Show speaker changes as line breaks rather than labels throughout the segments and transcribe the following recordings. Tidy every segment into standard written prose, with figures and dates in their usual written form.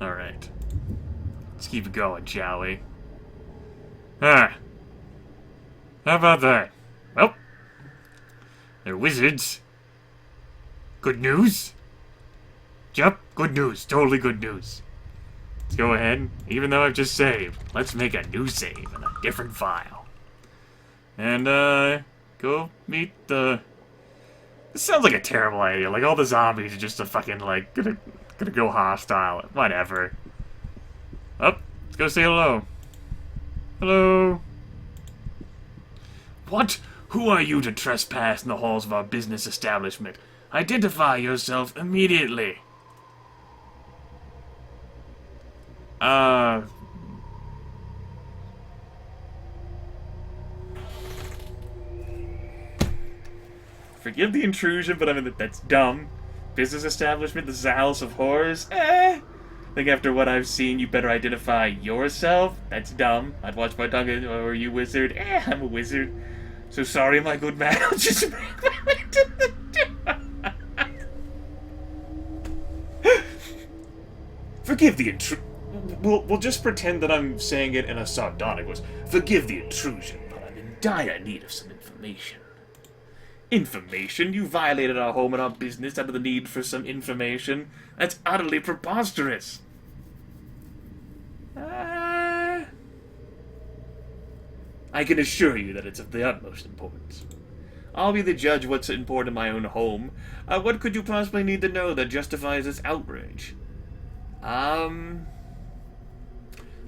Alright. Let's keep it going, shall we? Ah. How about that? Well, they're wizards. Good news? Yep, good news. Totally good news. Let's go ahead. Even though I've just saved, let's make a new save in a different file. And, go meet the... This sounds like a terrible idea. Like, all the zombies are just a fucking, like, gonna go hostile. Whatever. Up. Let's go say hello. Hello. What? Who are you to trespass in the halls of our business establishment? Identify yourself immediately. Forgive the intrusion, but I mean, that's dumb. Business establishment, this is a house of horrors? I think after what I've seen, you better identify yourself. That's dumb. I'd watch my tongue. Or are you wizard? I'm a wizard. So sorry, my good man. I'll just make my way to the door. Forgive the intrusion. We'll just pretend that I'm saying it in a sardonic voice. Forgive the intrusion, but I'm in dire need of some information. Information? You violated our home and our business out of the need for some information? That's utterly preposterous. I can assure you that it's of the utmost importance. I'll be the judge of what's important in my own home. What could you possibly need to know that justifies this outrage? I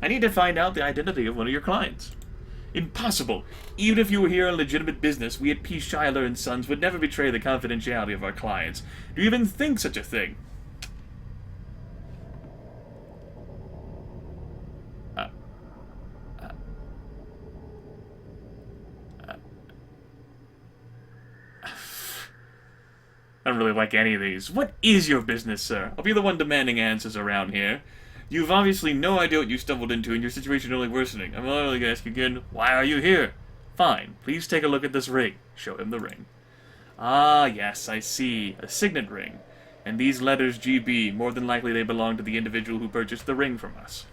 need to find out the identity of one of your clients. Impossible. Even if you were here on legitimate business, we at P. Schuyler and Sons would never betray the confidentiality of our clients. Do you even think such a thing? I don't really like any of these. What is your business, sir? I'll be the one demanding answers around here. You've obviously no idea what you stumbled into, and your situation only worsening. I'm only gonna ask you again, why are you here? Fine, please take a look at this ring. Show him the ring. Ah, yes, I see. A signet ring. And these letters GB, more than likely they belong to the individual who purchased the ring from us.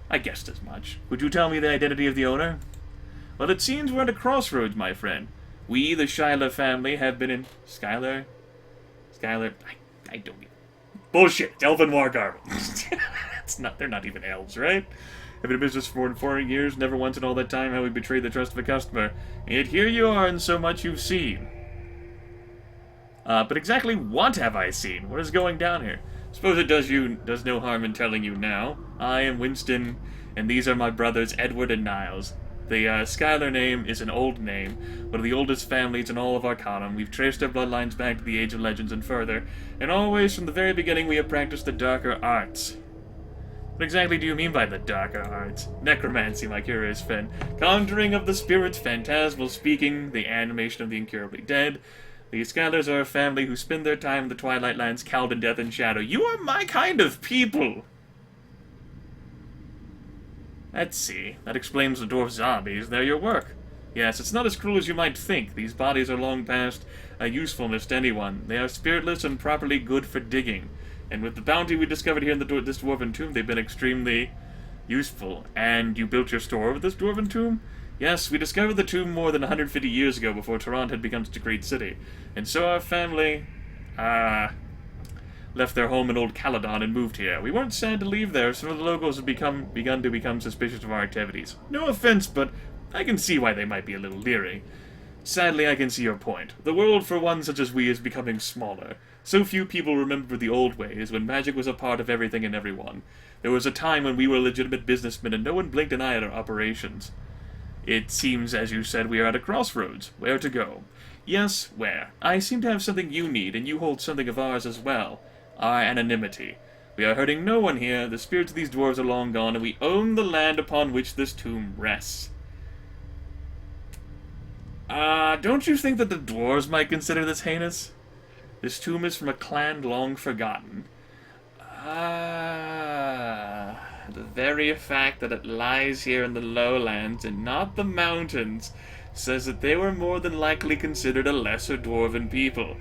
I guessed as much. Would you tell me the identity of the owner? Well, it seems we're at a crossroads, my friend. We, the Schuyler family, have been in... Schuyler? I don't even... Bullshit! It's Elven War garb. They're not even elves, right? I've been in business for more than 4 years, never once in all that time have we betrayed the trust of a customer. And yet here you are in so much you've seen. But exactly what have I seen? What is going down here? Suppose it does no harm in telling you now. I am Winston, and these are my brothers Edward and Niles. The Schuyler name is an old name, one of the oldest families in all of Arcanum. We've traced our bloodlines back to the Age of Legends and further, and always from the very beginning we have practiced the darker arts. What exactly do you mean by the darker arts? Necromancy, my curious friend. Conjuring of the spirits, phantasmal speaking, the animation of the incurably dead. The Schuyler's are a family who spend their time in the Twilight Lands, cowled in death and shadow. You are my kind of people! Let's see. That explains the dwarf zombies. They're your work. Yes, it's not as cruel as you might think. These bodies are long past usefulness to anyone. They are spiritless and properly good for digging. And with the bounty we discovered here in this dwarven tomb, they've been extremely useful. And you built your store with this dwarven tomb? Yes, we discovered the tomb more than 150 years ago before Toronto had become such a great city. And so our family, left their home in Old Caledon and moved here. We weren't sad to leave there. Some of the locals have begun to become suspicious of our activities. No offense, but I can see why they might be a little leery. Sadly, I can see your point. The world, for one such as we, is becoming smaller. So few people remember the old ways, when magic was a part of everything and everyone. There was a time when we were legitimate businessmen and no one blinked an eye at our operations. It seems, as you said, we are at a crossroads. Where to go? Yes, where? I seem to have something you need, and you hold something of ours as well. Our anonymity. We are hurting no one here. The spirits of these dwarves are long gone, and we own the land upon which this tomb rests. Don't you think that the dwarves might consider this heinous? This tomb is from a clan long forgotten. The very fact that it lies here in the lowlands and not the mountains says that they were more than likely considered a lesser dwarven people.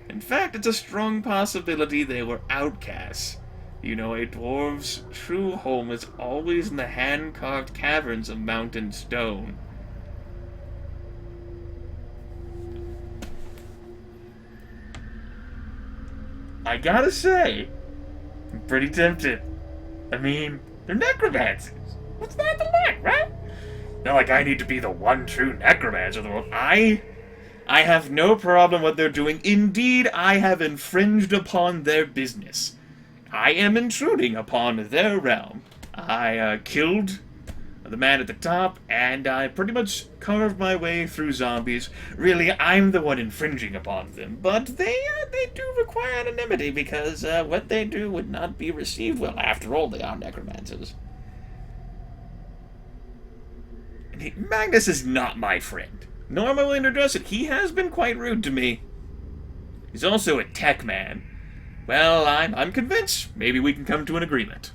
In fact, it's a strong possibility they were outcasts. You know, a dwarf's true home is always in the hand-carved caverns of mountain stone. I gotta say, I'm pretty tempted. I mean, they're necromancers. What's that to like, right? Not like I need to be the one true necromancer of the world. I have no problem with what they're doing. Indeed, I have infringed upon their business. I am intruding upon their realm. I killed the man at the top, and I pretty much carved my way through zombies. Really, I'm the one infringing upon them, but they do require anonymity because what they do would not be received well. After all, they are necromancers. Magnus is not my friend. Nor am I willing to address it. He has been quite rude to me. He's also a tech man. Well, I'm convinced. Maybe we can come to an agreement.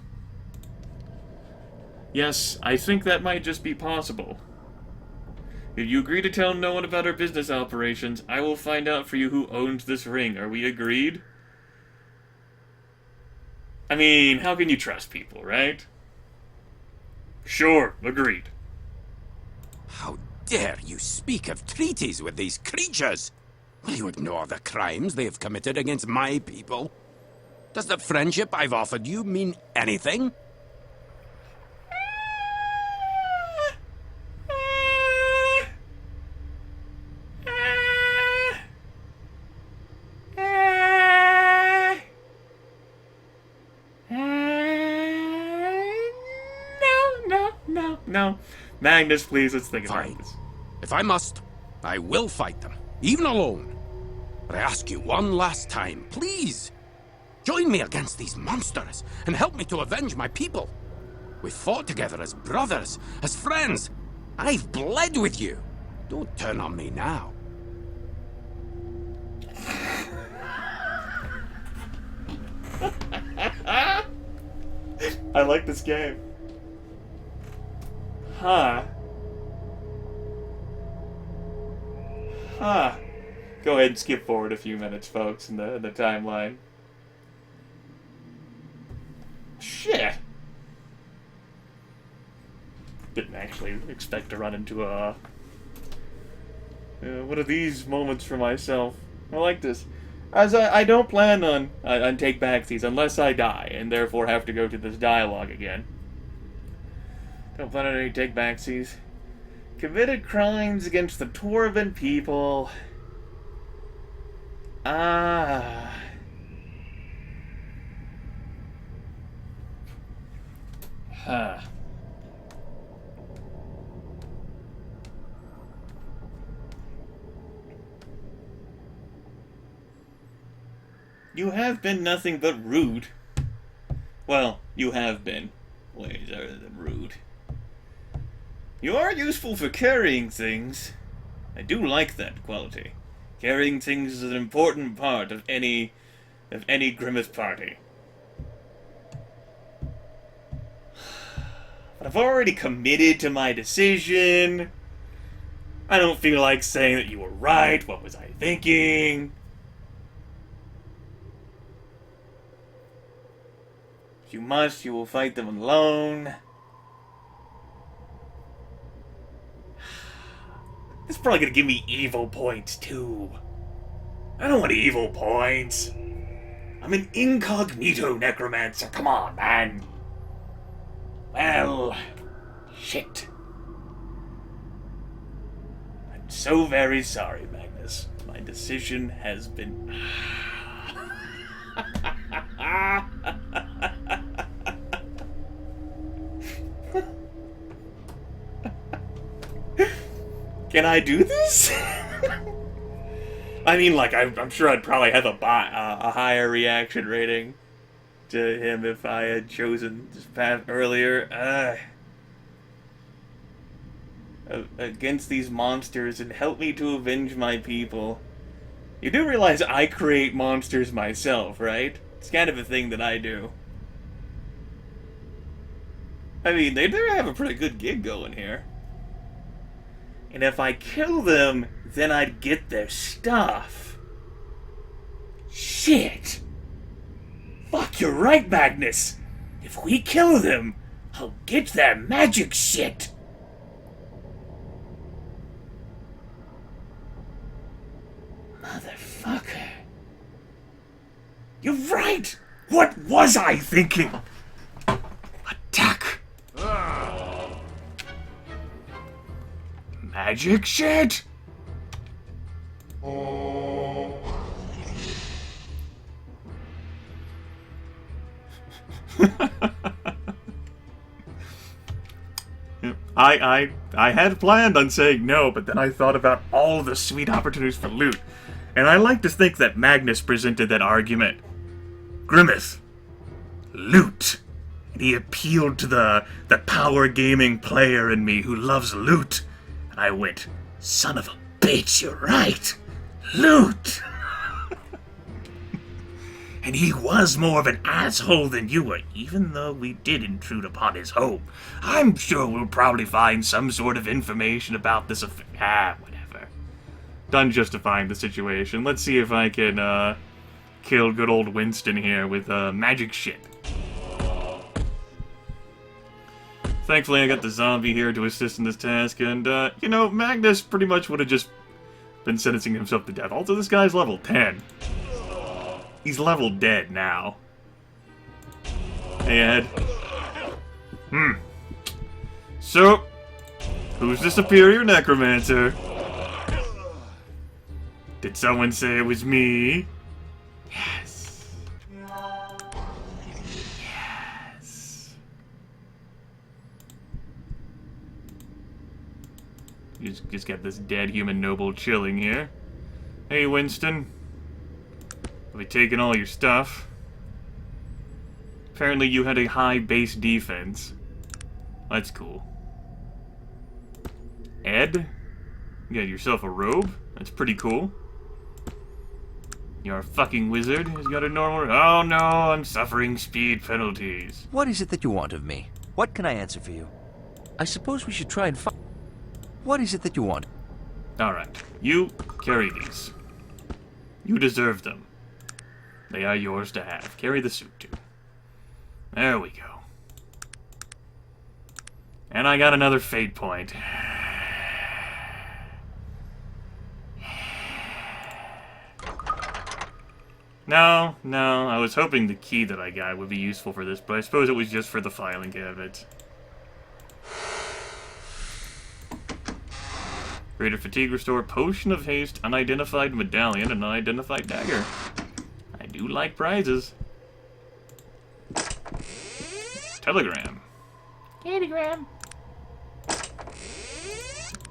Yes, I think that might just be possible. If you agree to tell no one about our business operations, I will find out for you who owns this ring. Are we agreed? I mean, how can you trust people, right? Sure, agreed.
How dare you speak of treaties with these creatures? Will you ignore the crimes they have committed against my people? Does the friendship I've offered you mean anything?
No. Magnus, please, let's think about
Fine.
this.
If I must, I will fight them, even alone. But I ask you one last time, please, join me against these monsters and help me to avenge my people. We fought together as brothers, as friends. I've bled with you. Don't turn on me now.
I like this game. Huh. Go ahead and skip forward a few minutes, folks, in the timeline. Shit. Didn't actually expect to run into a... what are these moments for myself? I like this. As I don't plan on take backsies unless I die, and therefore have to go to this dialogue again. Don't plan on any take backsies. Committed crimes against the Dwarven people. You have been nothing but rude. Well, you have been ways other than rude. You are useful for carrying things. I do like that quality. Carrying things is an important part of any Grimith party. But I've already committed to my decision. I don't feel like saying that you were right. What was I thinking? If you must, you will fight them alone. This is probably gonna give me evil points, too. I don't want evil points. I'm an incognito necromancer. Come on, man. Well, shit. I'm so very sorry, Magnus. My decision has been... Can I do this? I mean, like, I'm sure I'd probably have a higher reaction rating to him if I had chosen this path earlier. Against these monsters and help me to avenge my people. You do realize I create monsters myself, right? It's kind of a thing that I do. I mean, they do have a pretty good gig going here. And if I kill them, then I'd get their stuff. Shit! Fuck, you're right, Magnus. If we kill them, I'll get that magic shit. Motherfucker. You're right! What was I thinking? Attack! Magic shit? I had planned on saying no, but then I thought about all the sweet opportunities for loot. And I like to think that Magnus presented that argument. Grimith. Loot. And he appealed to the power gaming player in me who loves loot. And I went, son of a bitch, you're right. Loot. And he was more of an asshole than you were, even though we did intrude upon his home. I'm sure we'll probably find some sort of information about this affair. Whatever. Done justifying the situation. Let's see if I can, kill good old Winston here with, magic shit. Thankfully, I got the zombie here to assist in this task, and, you know, Magnus pretty much would have just been sentencing himself to death. Also, this guy's level 10. He's level dead now. Hey, Ed. So, who's the superior necromancer? Did someone say it was me? Yes. Yes. Just got this dead human noble chilling here. Hey, Winston. I'll be taking all your stuff. Apparently you had a high base defense. That's cool. Ed? You got yourself a robe? That's pretty cool. You're a fucking wizard. He's got a normal... Oh no, I'm suffering speed penalties.
What is it that you want of me? What can I answer for you? I suppose we should try and find... What is it that you want?
Alright, you carry these. You deserve them. They are yours to have. Carry the suit, too. There we go. And I got another fate point. No, I was hoping the key that I got would be useful for this, but I suppose it was just for the filing cabinet. Greater fatigue restore, potion of haste, unidentified medallion, and unidentified dagger. I do like prizes. Telegram. Telegram.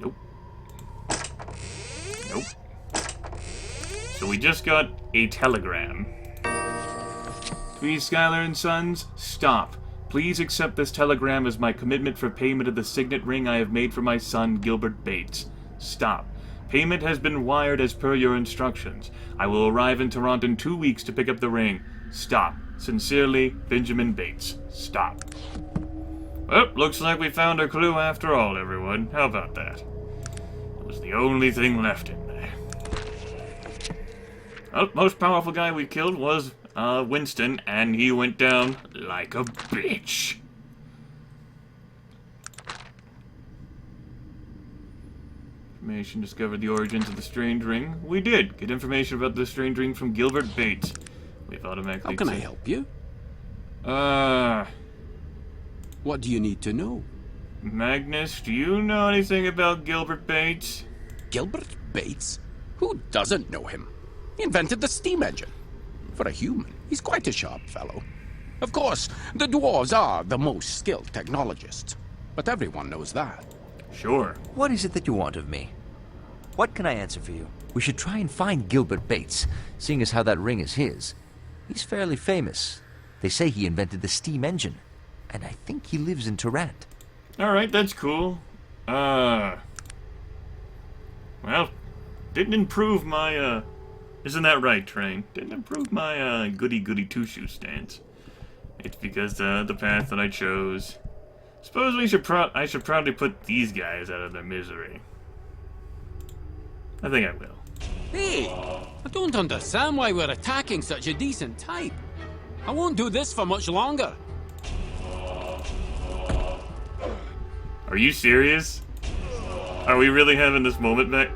Nope. Nope. So we just got a telegram. Please, Skylar and Sons, stop. Please accept this telegram as my commitment for payment of the signet ring I have made for my son, Gilbert Bates. Stop. Payment has been wired as per your instructions. I will arrive in Toronto in 2 weeks to pick up the ring. Stop. Sincerely, Benjamin Bates. Stop. Well, looks like we found a clue after all, everyone. How about that? It was the only thing left in there. Well, most powerful guy we killed was, Winston, and he went down like a bitch. Information discovered the origins of the strange ring. We did get information about the strange ring from Gilbert Bates. We've automatically...
How can I help you? What do you need to know?
Magnus, do you know anything about Gilbert Bates?
Gilbert Bates? Who doesn't know him? He invented the steam engine. For a human, he's quite a sharp fellow. Of course, the dwarves are the most skilled technologists, but everyone knows that.
Sure.
What is it that you want of me? What can I answer for you? We should try and find Gilbert Bates, seeing as how that ring is his. He's fairly famous. They say he invented the steam engine, and I think he lives in Toronto.
Alright, that's cool. Well, didn't improve my, isn't that right, Train? Didn't improve my, goody-goody two-shoe stance. It's because, the path that I chose. Suppose I should probably put these guys out of their misery. I think I will.
Hey! I don't understand why we're attacking such a decent type. I won't do this for much longer.
Are you serious? Are we really having this moment, Mac?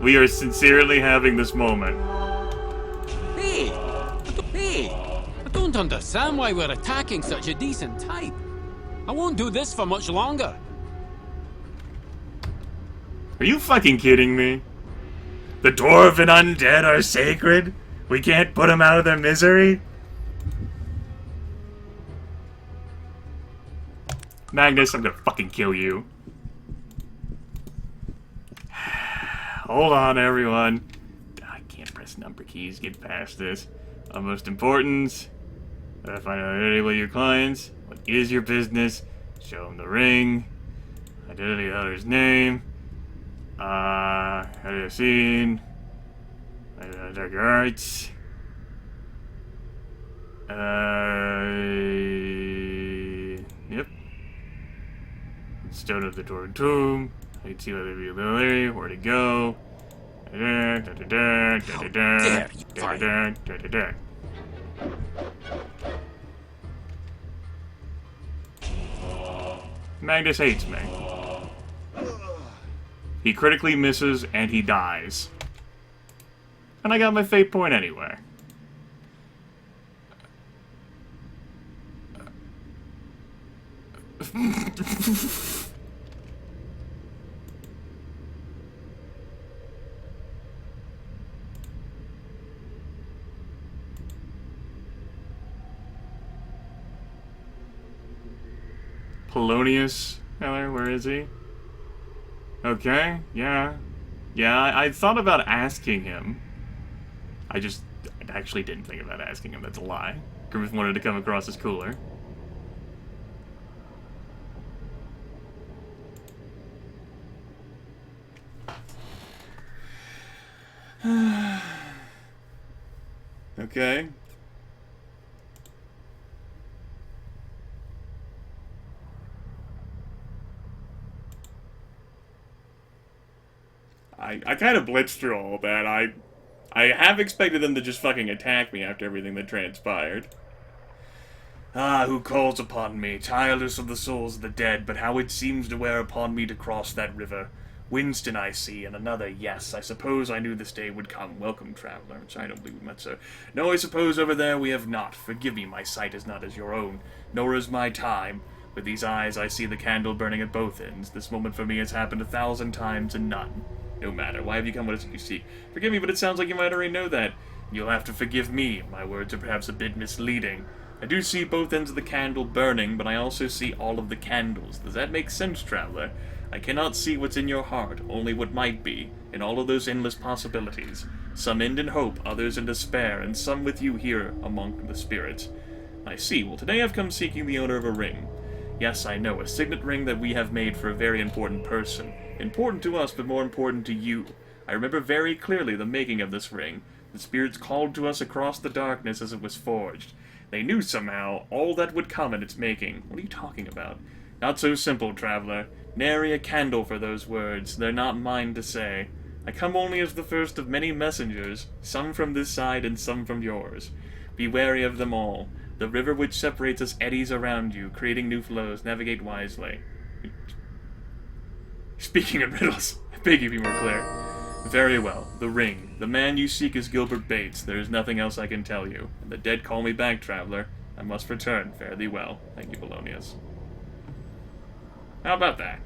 We are sincerely having this moment.
Hey! Hey! I don't understand why we're attacking such a decent type. I won't do this for much longer.
Are you fucking kidding me? The dwarven undead are sacred? We can't put them out of their misery? Magnus, I'm gonna fucking kill you. Hold on, everyone. I can't press number keys, get past this. Most important, find out identity with your clients. What is your business? Show them the ring. Identity of the other's name. Have you seen? Dark arts. Yep. Stone of the Dwarven Tomb. I can see whether it be Lily, where to go. Magnus hates me. He critically misses and he dies. And I got my fate point anyway. Polonius? Where is he? Okay, yeah. Yeah, I thought about asking him. I actually didn't think about asking him, that's a lie. Grimith wanted to come across as cooler. Okay. I kind of blitzed through all that. I have expected them to just fucking attack me after everything that transpired. Ah, who calls upon me, tireless of the souls of the dead, but how it seems to wear upon me to cross that river. Winston I see, and another, yes, I suppose I knew this day would come. Welcome, traveler, which I don't believe we met, sir. No, I suppose over there we have not. Forgive me, my sight is not as your own, nor is my time. With these eyes I see the candle burning at both ends. This moment for me has happened 1,000 times and none. No matter, why have you come? What is it you seek? Forgive me, but it sounds like you might already know that. You'll have to forgive me. My words are perhaps a bit misleading. I do see both ends of the candle burning, but I also see all of the candles. Does that make sense, traveler? I cannot see what's in your heart, only what might be, in all of those endless possibilities. Some end in hope, others in despair, and some with you here among the spirits. I see. Well, today I've come seeking the owner of a ring. Yes, I know, a signet ring that we have made for a very important person. Important to us, but more important to you. I remember very clearly the making of this ring. The spirits called to us across the darkness as it was forged. They knew somehow all that would come in its making. What are you talking about? Not so simple, traveler. Nary a candle for those words. They're not mine to say. I come only as the first of many messengers, some from this side and some from yours. Be wary of them all. The river which separates us eddies around you, creating new flows. Navigate wisely. Speaking of riddles, I beg you be more clear. Very well. The ring. The man you seek is Gilbert Bates. There is nothing else I can tell you. And the dead call me back, traveler. I must return. Fare thee well. Thank you, Polonius. How about that?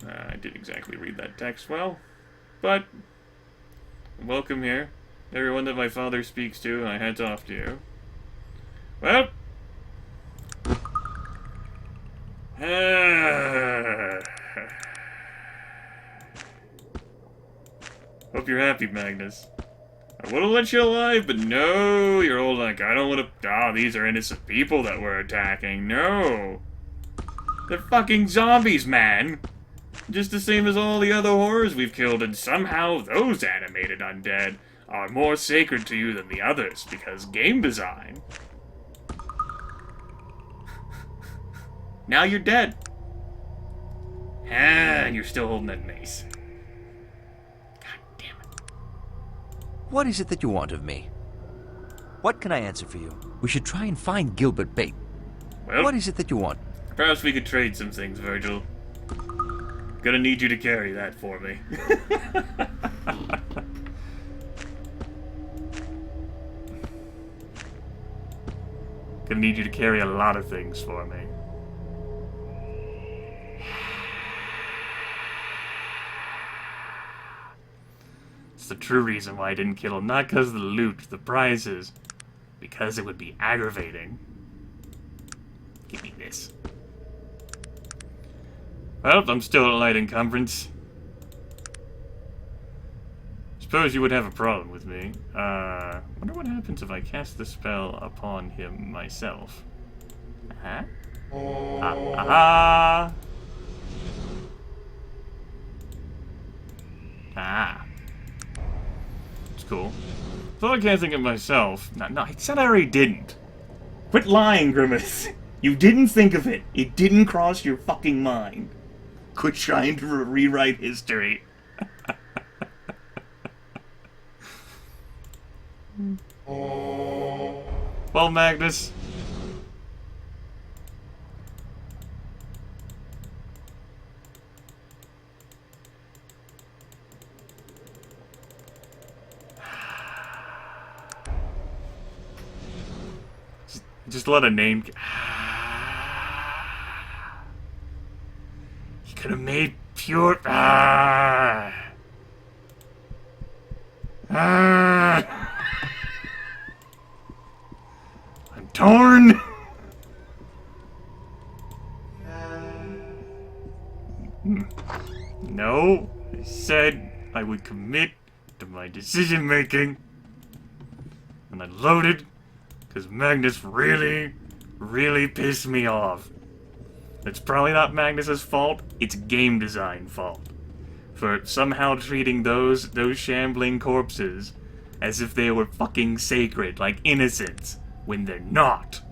I didn't exactly read that text well, but welcome here. Everyone that my father speaks to, I hats off to you. Well, hope you're happy, Magnus. I would have let you alive, but no, you're all like, I don't want to. These are innocent people that we're attacking. No, they're fucking zombies, man. Just the same as all the other horrors we've killed, and somehow those animated undead are more sacred to you than the others, because game design. Now you're dead. And you're still holding that mace. God damn it.
What is it that you want of me? What can I answer for you? We should try and find Gilbert Bate.
Well,
What is it that you want?
perhaps we could trade some things, Virgil. Gonna need you to carry that for me. Gonna need you to carry a lot of things for me. It's the true reason why I didn't kill him. Not because of the loot, the prizes. Because it would be aggravating. Give me this. Well, I'm still at light encumbrance. Suppose you would have a problem with me. Wonder what happens if I cast the spell upon him myself. Aha. Aha. Ah. It's cool. Thought of casting it myself. No, I said I already didn't. Quit lying, Grimith. You didn't think of it. It didn't cross your fucking mind. Quit trying to rewrite history. Well, Magnus. Just let a name. He could have made pure. I'm torn. No, I said I would commit to my decision making, and I loaded because Magnus really, really pissed me off. It's probably not Magnus's fault, it's game design fault. For somehow treating those shambling corpses as if they were fucking sacred, like innocents, when they're not.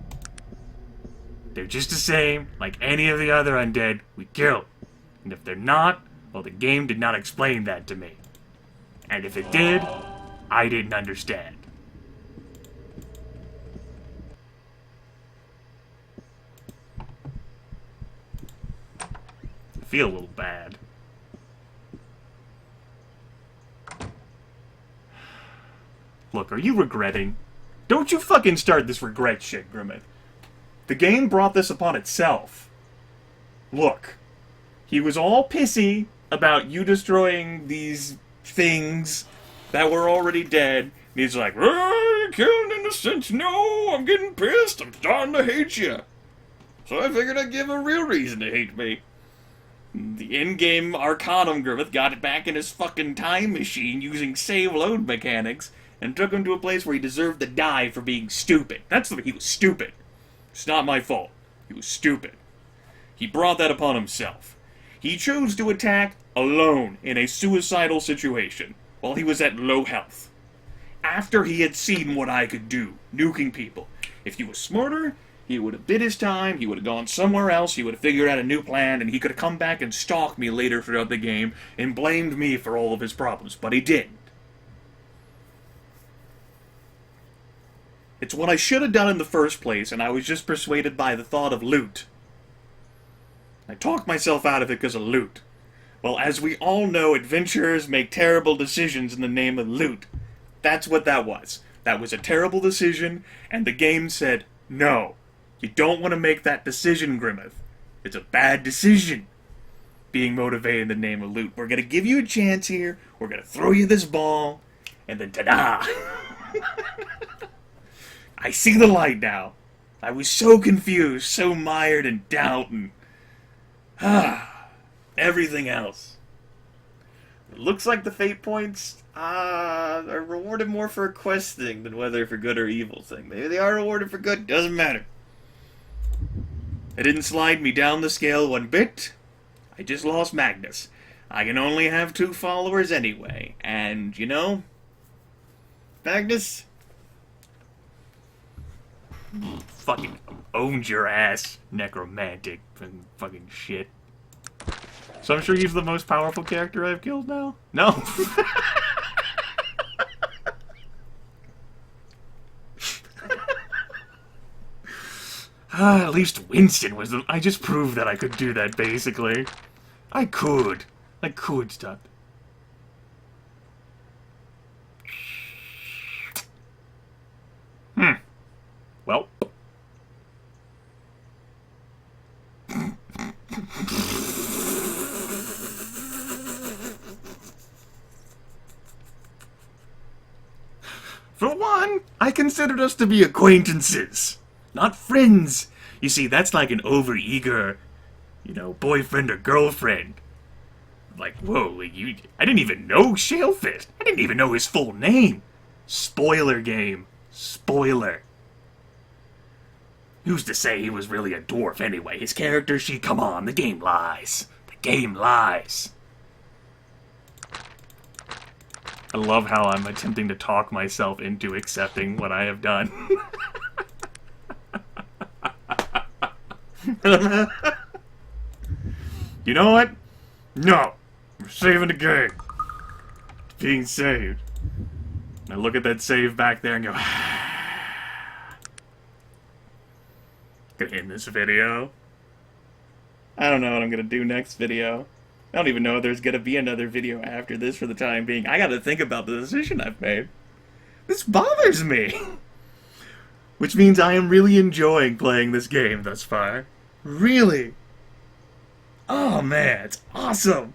They're just the same, like any of the other undead we kill. And if they're not, well, the game did not explain that to me. And if it did, I didn't understand. I feel a little bad. Look, are you regretting? Don't you fucking start this regret shit, Grimith. The game brought this upon itself. Look, he was all pissy about you destroying these things that were already dead. And he's like, oh, you killed an innocent. No, I'm getting pissed. I'm starting to hate you. So I figured I'd give a real reason to hate me. The in-game Arcanum Grimith got it back in his fucking time machine using save-load mechanics and took him to a place where he deserved to die for being stupid. He was stupid. It's not my fault. He was stupid. He brought that upon himself. He chose to attack alone in a suicidal situation while he was at low health. After he had seen what I could do, nuking people. If he was smarter, he would have bid his time, he would have gone somewhere else, he would have figured out a new plan, and he could have come back and stalked me later throughout the game and blamed me for all of his problems, but he didn't. It's what I should have done in the first place, and I was just persuaded by the thought of loot. I talked myself out of it because of loot. Well, as we all know, adventurers make terrible decisions in the name of loot. That's what that was. That was a terrible decision, and the game said, no. You don't want to make that decision, Grimith. It's a bad decision. Being motivated in the name of loot. We're going to give you a chance here. We're going to throw you this ball. And then ta-da! I see the light now. I was so confused, so mired in doubt and everything else. It looks like the fate points are rewarded more for a quest thing than whether for good or evil thing. Maybe they are rewarded for good, doesn't matter. It didn't slide me down the scale one bit. I just lost Magnus. I can only have 2 followers anyway. And, you know, Magnus fucking owned your ass, necromantic and fucking shit. So I'm sure he's the most powerful character I've killed now? No. At least Winston was I just proved that I could do that, basically. I could stop. Well. For one, I considered us to be acquaintances, not friends. You see, that's like an overeager, boyfriend or girlfriend. Like, whoa, I didn't even know Shalefit. I didn't even know his full name. Spoiler game. Spoiler. Who's to say he was really a dwarf anyway? His character sheet, come on, the game lies. The game lies. I love how I'm attempting to talk myself into accepting what I have done. You know what? No! We're saving the game. It's being saved. I look at that save back there and go, gonna end this video. I don't know what I'm gonna do next video. I don't even know if there's gonna be another video after this for the time being. I gotta think about the decision I've made. This bothers me. Which means I am really enjoying playing this game thus far. Really. Oh man, it's awesome.